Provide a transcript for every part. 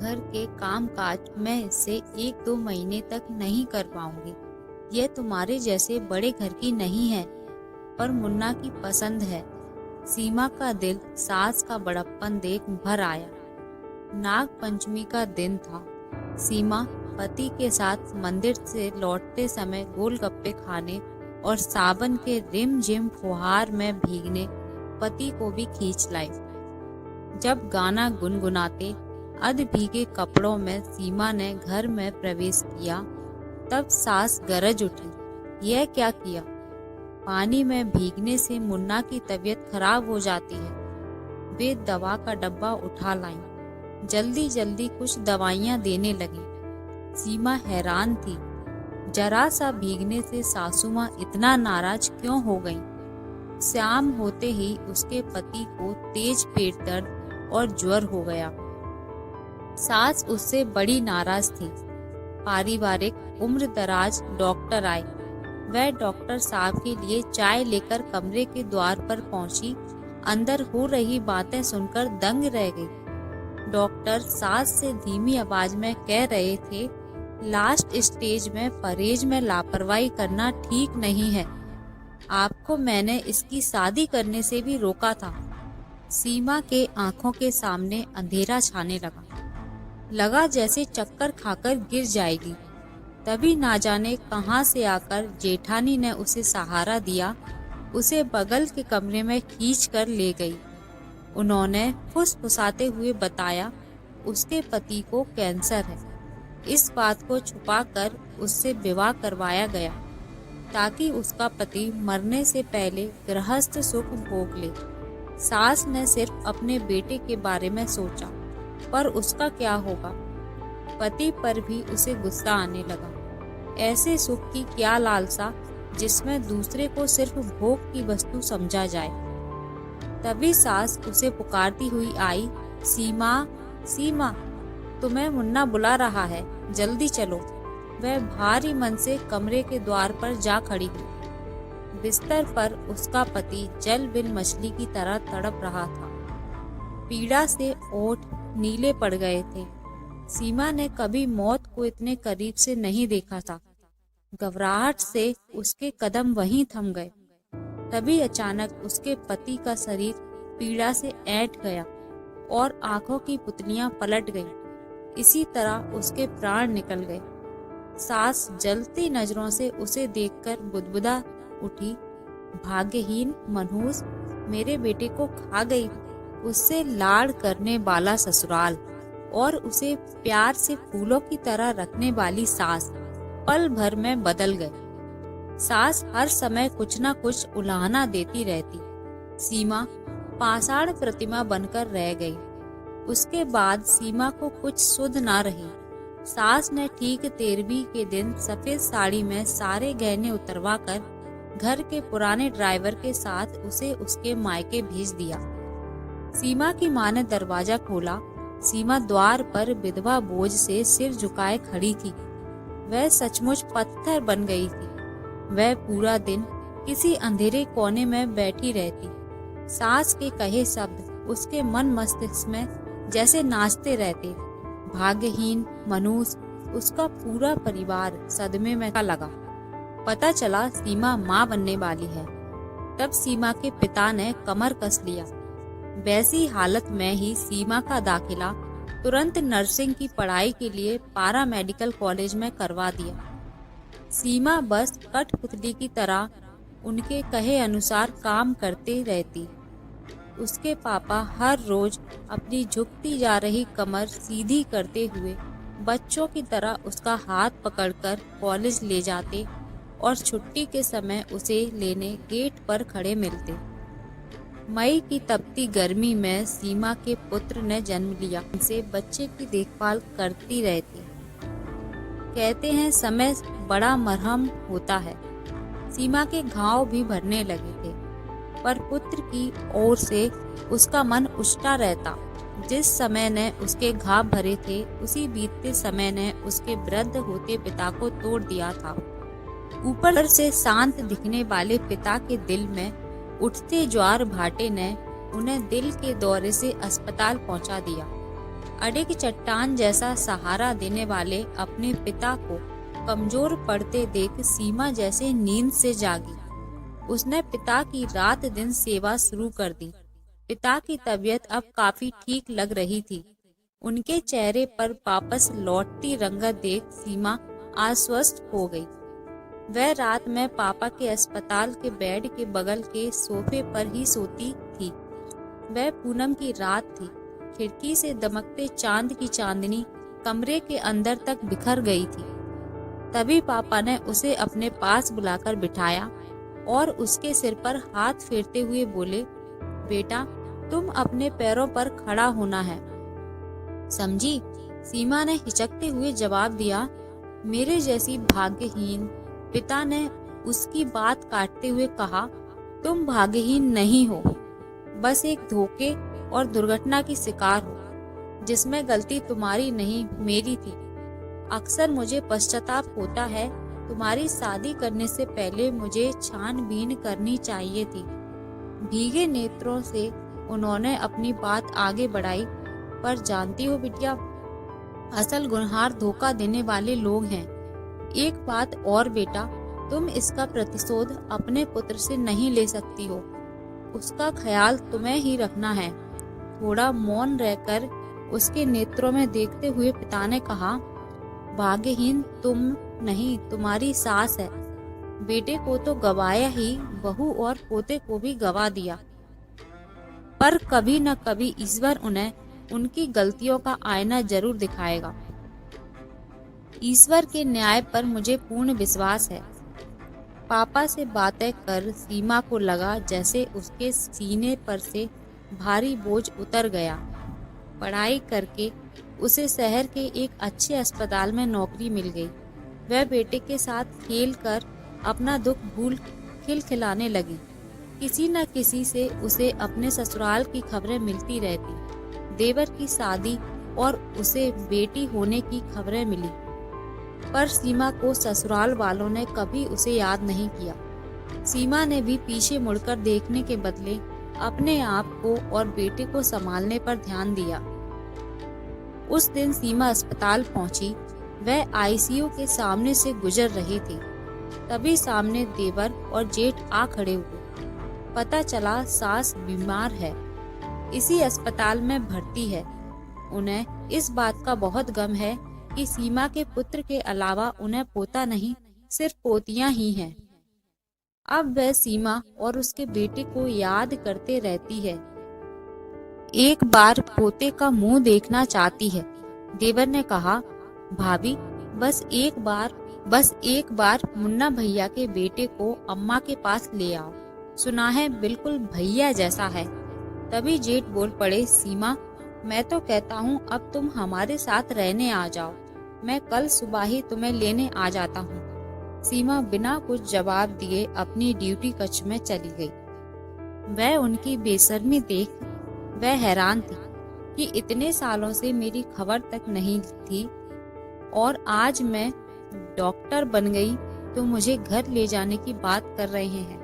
घर के काम काज मैं इससे 1-2 महीने तक नहीं कर पाऊंगी। यह तुम्हारे जैसे बड़े घर की नहीं है, पर मुन्ना की पसंद है। सीमा का दिल सास का बड़प्पन देख भर आया। नाग पंचमी का दिन था। सीमा पति के साथ मंदिर से लौटते समय गोलगप्पे खाने और सावन के रिम झिम फुहार में भीगने पति को भी खींच लाई। जब गाना गुनगुनाते अध भीगे कपड़ों में सीमा ने घर में प्रवेश किया, तब सास गरज उठी। यह क्या किया? पानी में भीगने से मुन्ना की तबीयत खराब हो जाती है। वे दवा का डब्बा उठा लाईं। जल्दी जल्दी कुछ दवाइयां देने लगी। सीमा हैरान थी, जरा सा भीगने से सासू माँ इतना नाराज क्यों हो गईं? शाम होते ही उसके पति को तेज पेट दर्द और ज्वर हो गया। सास उससे बड़ी नाराज थी। पारिवारिक उम्र दराज डॉक्टर आए। वह डॉक्टर साहब के लिए चाय लेकर कमरे के द्वार पर पहुंची। अंदर हो रही बातें सुनकर दंग रह गई। डॉक्टर सास से धीमी आवाज में कह रहे थे, लास्ट स्टेज में परहेज में लापरवाही करना ठीक नहीं है। आपको मैंने इसकी शादी करने से भी रोका था। सीमा के आंखों के सामने अंधेरा छाने लगा जैसे चक्कर खाकर गिर जाएगी। तभी ना जाने कहां से आकर जेठानी ने उसे सहारा दिया। उसे बगल के कमरे में खींच कर ले गई। उन्होंने फुसफुसाते हुए बताया, उसके पति को कैंसर है। इस बात को छुपाकर उससे विवाह करवाया गया, ताकि उसका पति मरने से पहले गृहस्थ सुख भोग ले। सास ने सिर्फ अपने बेटे के बारे में सोचा, पर उसका क्या होगा? पति पर भी उसे गुस्सा आने लगा। ऐसे सुख की क्या लालसा जिसमें दूसरे को सिर्फ भोग की वस्तु समझा जाए। तभी सास उसे पुकारती हुई आई, सीमा, सीमा, तुम्हें मुन्ना बुला रहा है, जल्दी चलो। वह भारी मन से कमरे के द्वार पर जा खड़ी हुई। बिस्तर पर उसका पति जल बिन मछली की तरह तड़प रहा था। पीड़ा से ओठ नीले पड़ गए थे। सीमा ने कभी मौत को इतने करीब से नहीं देखा था। घबराहट से उसके कदम वहीं थम गए। तभी अचानक उसके पति का शरीर पीड़ा से ऐंठ गया और आंखों की पुतलियां पलट गईं। इसी तरह उसके प्राण निकल गए। सास जलती नजरों से उसे देखकर बुदबुदा उठी, भाग्यहीन मनहूस, मेरे बेटे को खा गई। उससे लाड़ करने वाला ससुराल और उसे प्यार से फूलों की तरह रखने वाली सास पल भर में बदल गए। सास हर समय कुछ न कुछ उलाहना देती रहती। सीमा पाषाण प्रतिमा बनकर रह गई। उसके बाद सीमा को कुछ सुध ना रही। सास ने ठीक 13वीं के दिन सफेद साड़ी में सारे गहने उतरवा कर घर के पुराने ड्राइवर के साथ उसे उसके मायके भेज दिया। सीमा की माँ ने दरवाजा खोला। सीमा द्वार पर विधवा बोझ से सिर झुकाए खड़ी थी। वह सचमुच पत्थर बन गई थी। वह पूरा दिन किसी अंधेरे कोने में बैठी रहती। सास के कहे शब्द उसके मन मस्तिष्क में जैसे नाचते रहते। भाग्यहीन मनूस, उसका पूरा परिवार सदमे में लगा। पता चला सीमा माँ बनने वाली है। तब सीमा के पिता ने कमर कस लिया। वैसी हालत में ही सीमा का दाखिला तुरंत नर्सिंग की पढ़ाई के लिए पारा मेडिकल कॉलेज में करवा दिया। सीमा बस कठपुतली की तरह उनके कहे अनुसार काम करते रहती। उसके पापा हर रोज अपनी झुकती जा रही कमर सीधी करते हुए बच्चों की तरह उसका हाथ पकड़कर कॉलेज ले जाते और छुट्टी के समय उसे लेने गेट पर खड़े मिलते। मई की तपती गर्मी में सीमा के पुत्र ने जन्म लिया। उनसे बच्चे की देखभाल करती रहती। कहते हैं समय बड़ा मरहम होता है। सीमा के घाव भी भरने लगे थे, पर पुत्र की ओर से उसका मन उछटा रहता। जिस समय ने उसके घाव भरे थे, उसी बीतते समय ने उसके वृद्ध होते पिता को तोड़ दिया था। ऊपर से शांत दिखने वाले पिता के दिल में उठते ज्वार भाटे ने उन्हें दिल के दौरे से अस्पताल पहुंचा दिया। अडिग चट्टान जैसा सहारा देने वाले अपने पिता को कमजोर पड़ते देख सीमा जैसे नींद से जागी। उसने पिता की रात दिन सेवा शुरू कर दी। पिता की तबीयत अब काफी ठीक लग रही थी। उनके चेहरे पर वापस लौटती रंगत देख सीमा आश्वस्त हो गई। वह रात में पापा के अस्पताल के बेड के बगल के सोफे पर ही सोती थी। वह पूनम की रात थी। खिड़की से दमकते चांद की चांदनी कमरे के अंदर तक बिखर गई थी। तभी पापा ने उसे अपने पास बुलाकर बिठाया और उसके सिर पर हाथ फेरते हुए बोले, बेटा तुम अपने पैरों पर खड़ा होना है, समझी? सीमा ने हिचकते हुए जवाब दिया, मेरे जैसी भाग्यहीन। पिता ने उसकी बात काटते हुए कहा, तुम भाग्यहीन नहीं हो, बस एक धोखे और दुर्घटना की शिकार हो, जिसमें गलती तुम्हारी नहीं मेरी थी। अक्सर मुझे पश्चाताप होता है, तुम्हारी शादी करने से पहले मुझे छानबीन करनी चाहिए थी। भीगे नेत्रों से उन्होंने अपनी बात आगे बढ़ाई, पर जानती हो बिटिया, असल गुनहगार धोखा देने वाले लोग हैं। एक बात और बेटा, तुम इसका प्रतिशोध अपने पुत्र से नहीं ले सकती हो, उसका ख्याल तुम्हें ही रखना है। थोड़ा मौन रहकर उसके नेत्रों में देखते हुए पिता ने कहा, भाग्यहीन तुम नहीं, तुम्हारी सास है। बेटे को तो गवाया ही, बहू और पोते को भी गवा दिया, पर कभी न कभी ईश्वर उन्हें उनकी गलतियों का आईना जरूर दिखाएगा। ईश्वर के न्याय पर मुझे पूर्ण विश्वास है। पापा से बातें कर सीमा को लगा जैसे उसके सीने पर से भारी बोझ उतर गया। पढ़ाई करके उसे शहर के एक अच्छे अस्पताल में नौकरी मिल गई। वह बेटे के साथ खेल कर अपना दुख भूल खिलखिलाने लगी। किसी न किसी से उसे अपने ससुराल की खबरें मिलती रहती। देवर की शादी और उसे बेटी होने की खबरें मिली, पर सीमा को ससुराल वालों ने कभी उसे याद नहीं किया। सीमा ने भी पीछे मुड़कर देखने के बदले अपने आप को और बेटे को संभालने पर ध्यान दिया। उस दिन सीमा अस्पताल पहुंची। वह आईसीयू के सामने से गुजर रही थी। तभी सामने देवर और जेठ आ खड़े हुए। पता चला सास बीमार है, इसी अस्पताल में भर्ती है। उन्हें इस बात का बहुत गम है कि सीमा के पुत्र के अलावा उन्हें पोता नहीं, सिर्फ पोतियां ही हैं। अब वह सीमा और उसके बेटे को याद करते रहती है। एक बार पोते का मुंह देखना चाहती है। देवर ने कहा, भाभी बस एक बार मुन्ना भैया के बेटे को अम्मा के पास ले आओ, सुना है बिल्कुल भैया जैसा है। तभी जेठ बोल पड़े, सीमा मैं तो कहता हूँ अब तुम हमारे साथ रहने आ जाओ, मैं कल सुबह ही तुम्हें लेने आ जाता हूँ। सीमा बिना कुछ जवाब दिए अपनी ड्यूटी कक्ष में चली गई। वह उनकी बेशर्मी देख वह हैरान थी कि इतने सालों से मेरी खबर तक नहीं थी और आज मैं डॉक्टर बन गई तो मुझे घर ले जाने की बात कर रहे हैं।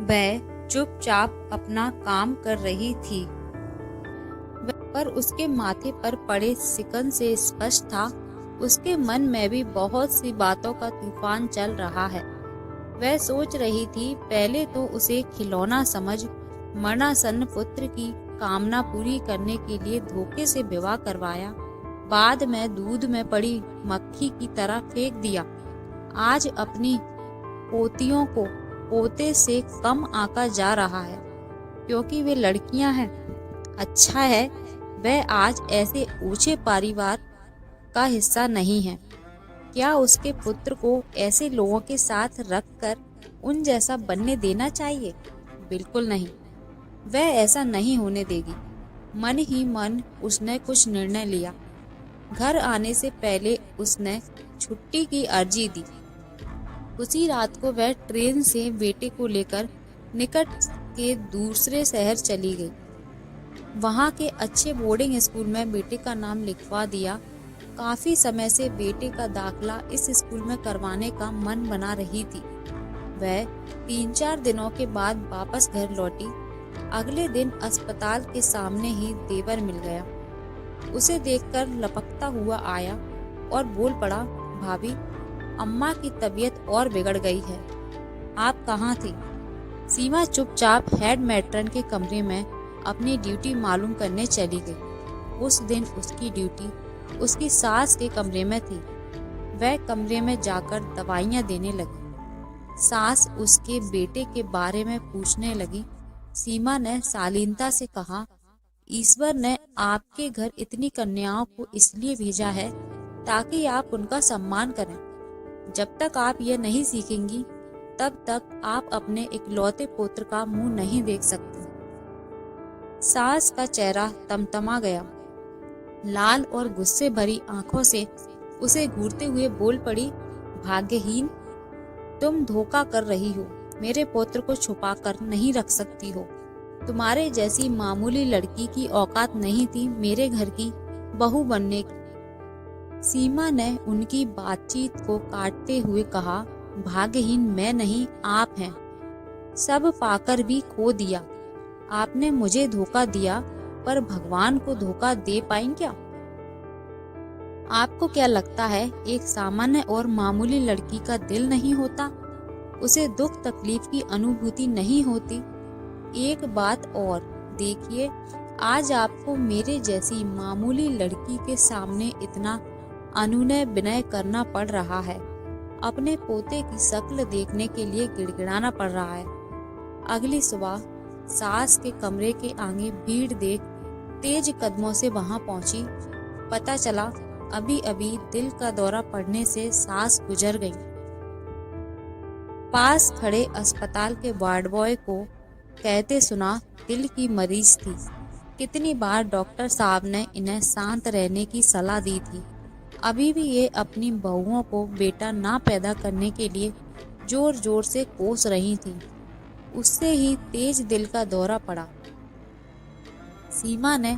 वह चुपचाप अपना काम कर रही थी, पर उसके माथे पर पड़े शिकन से स्पष्ट था उसके मन में भी बहुत सी बातों का तूफान चल रहा है। वह सोच रही थी, पहले तो उसे खिलौना समझ मरणासन्न पुत्र की कामना पूरी करने के लिए धोखे से विवाह करवाया, बाद में दूध में पड़ी मक्खी की तरह फेंक दिया। आज अपनी पोतियों को पोते से कम आका जा रहा है क्योंकि वे लड़कियां हैं। अच्छा है वह आज ऐसे ऊंचे परिवार का हिस्सा नहीं है। क्या उसके पुत्र को ऐसे लोगों के साथ रखकर उन जैसा बनने देना चाहिए? बिल्कुल नहीं, वह ऐसा नहीं होने देगी। मन ही मन उसने कुछ निर्णय लिया। घर आने से पहले उसने छुट्टी की अर्जी दी। उसी रात को वह ट्रेन से बेटे को लेकर निकट के दूसरे शहर चली गई। वहां के अच्छे बोर्डिंग स्कूल में बेटे का नाम लिखवा दिया। काफी समय से बेटे का दाखला इस स्कूल में करवाने का मन बना रही थी। वह 3-4 दिनों के बाद वापस घर लौटी। अगले दिन अस्पताल के सामने ही देवर मिल गया। उसे देखकर लपकता हुआ आया और बोल पड़ा, भाभी, अम्मा की तबीयत और बिगड़ गई है। आप कहाँ थी? सीमा चुपचाप हेड मैट्रन के कमरे में अपनी ड्यूटी मालूम करने चली गई। उस दिन उसकी ड्यूटी उसकी सास के कमरे में थी। वह कमरे में जाकर दवाइयाँ देने लगी। सास उसके बेटे के बारे में पूछने लगी। सीमा ने शालीनता से कहा, ईश्वर ने आपके घर इतनी कन्याओं को इसलिए भेजा है ताकि आप उनका सम्मान करें। जब तक आप ये नहीं सीखेंगी तब तक आप अपने इकलौते पुत्र का मुंह नहीं देख सकती। सास का चेहरा तमतमा गया। लाल और गुस्से भरी आंखों से उसे घूरते हुए बोल पड़ी, भाग्यहीन, तुम धोखा कर रही हो। मेरे पुत्र को छुपा कर नहीं रख सकती हो। तुम्हारे जैसी मामूली लड़की की औकात नहीं थी मेरे घर की बहू बनने की। सीमा ने उनकी बातचीत को काटते हुए कहा, भाग्यहीन मैं नहीं, आप हैं। सब पाकर भी खो दिया। आपने मुझे धोखा दिया, पर भगवान को धोखा दे पाएं क्या? आपको क्या लगता है एक सामान्य और मामूली लड़की का दिल नहीं होता? उसे दुख तकलीफ की अनुभूति नहीं होती? एक बात और देखिए, आज आपको मेरे जैसी मामूली लड़की के सामने इतना अनुनय विनय करना पड़ रहा है। अपने पोते की शक्ल देखने के लिए गिड़गिड़ाना पड़ रहा है। अगली सुबह सास के कमरे के आगे भीड़ देख तेज कदमों से वहां पहुंची। पता चला अभी अभी दिल का दौरा पड़ने से सास गुजर गई। पास खड़े अस्पताल के वार्ड बॉय को कहते सुना, दिल की मरीज थी। कितनी बार डॉक्टर साहब ने इन्हें शांत रहने की सलाह दी थी। अभी भी ये अपनी बहुओं को बेटा ना पैदा करने के लिए जोर जोर से कोस रही थी। उससे ही तेज दिल का दौरा पड़ा। सीमा ने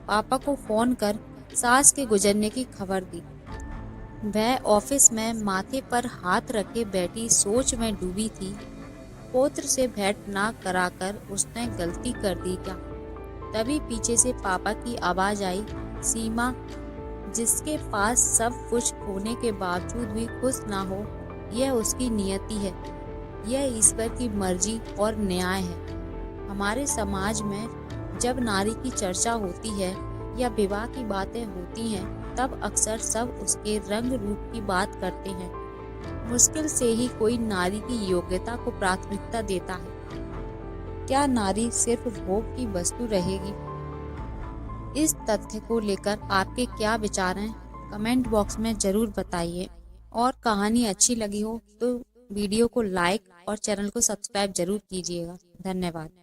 पापा को फोन कर सास के गुजरने की खबर दी। वह ऑफिस में माथे पर हाथ रखे बैठी सोच में डूबी थी। पुत्र से भेंट ना कराकर उसने गलती कर दी क्या? तभी पीछे से पापा की आवाज आई, सीमा, जिसके पास सब कुछ होने के बावजूद भी खुश ना हो, यह उसकी नियति है। यह ईश्वर की मर्जी और न्याय है। हमारे समाज में जब नारी की चर्चा होती है या विवाह की बातें होती हैं, तब अक्सर सब उसके रंग रूप की बात करते हैं। मुश्किल से ही कोई नारी की योग्यता को प्राथमिकता देता है। क्या नारी सिर्फ भोग की वस्तु रहेगी? इस तथ्य को लेकर आपके क्या विचार हैं? कमेंट बॉक्स में जरूर बताइए। और कहानी अच्छी लगी हो तो वीडियो को लाइक और चैनल को सब्सक्राइब जरूर कीजिएगा। धन्यवाद।